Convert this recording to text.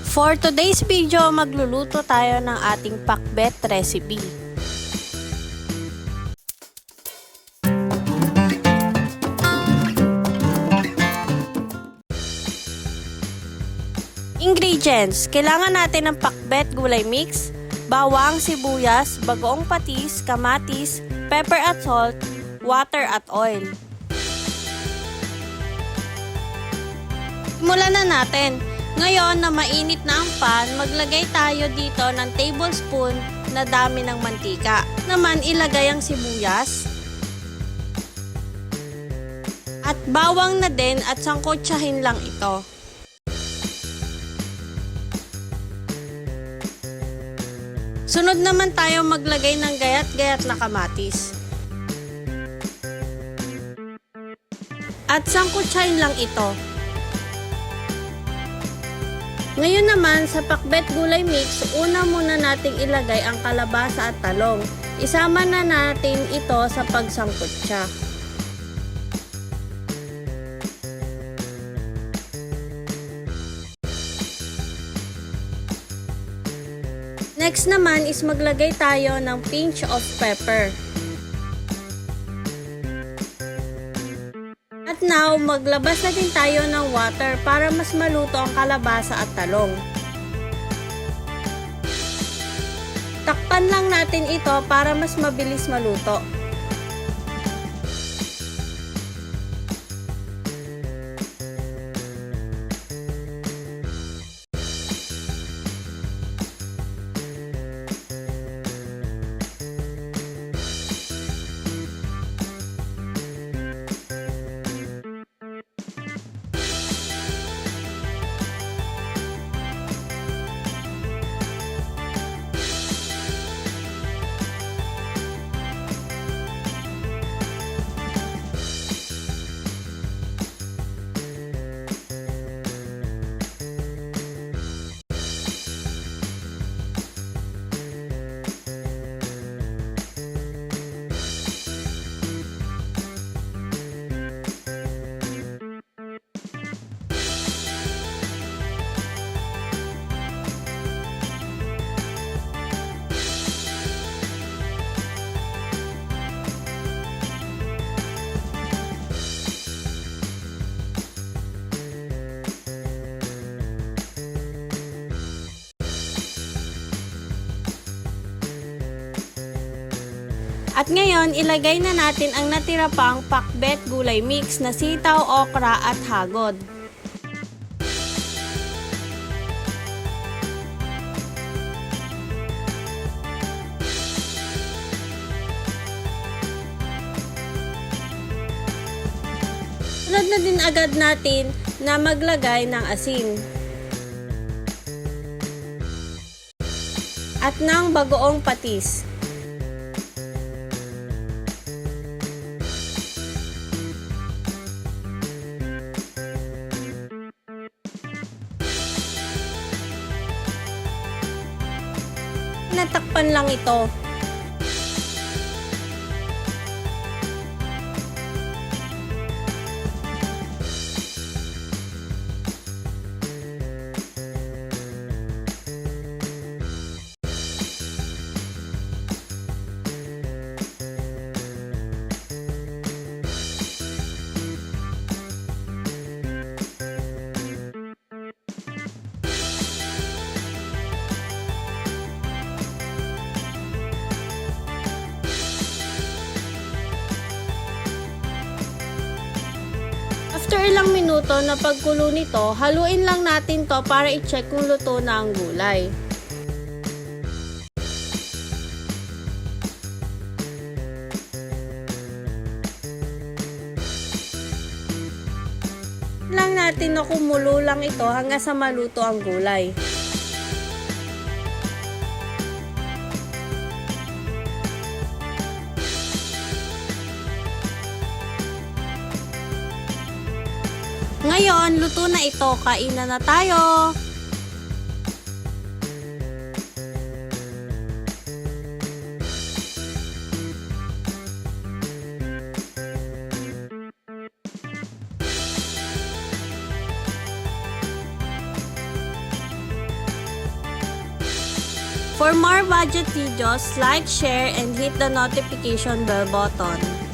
For today's video, magluluto tayo ng ating pakbet recipe. Ingredients: kailangan natin ng pakbet gulay mix, bawang, sibuyas, bagoong patis, kamatis, pepper at salt, water at oil. Simulan na natin. Ngayon na mainit na ang pan, maglagay tayo dito ng tablespoon na dami ng mantika. Naman ilagay ang sibuyas at bawang na din at sangkotsahin lang ito. Sunod naman tayo maglagay ng gayat-gayat na kamatis. At sangkotsahin lang ito. Ngayon naman sa pakbet gulay mix, una muna nating ilagay ang kalabasa at talong. Isama na natin ito sa pagsangkotsa. Next naman is maglagay tayo ng pinch of pepper. At now, maglabas na din tayo ng water para mas maluto ang kalabasa at talong. Takpan lang natin ito para mas mabilis maluto. At ngayon, ilagay na natin ang natira pang pakbet gulay mix na sitaw, okra at hagod. Sunod na din agad natin na maglagay ng asin at ng bagoong patis. Natakpan lang ito. After ilang minuto na pagkulo nito, haluin lang natin to para i-check kung luto na ang gulay. Lang natin na kumulo lang ito hanggang sa maluto ang gulay. Ngayon, luto na ito. Kainan na tayo! For more budget videos, like, share, and hit the notification bell button.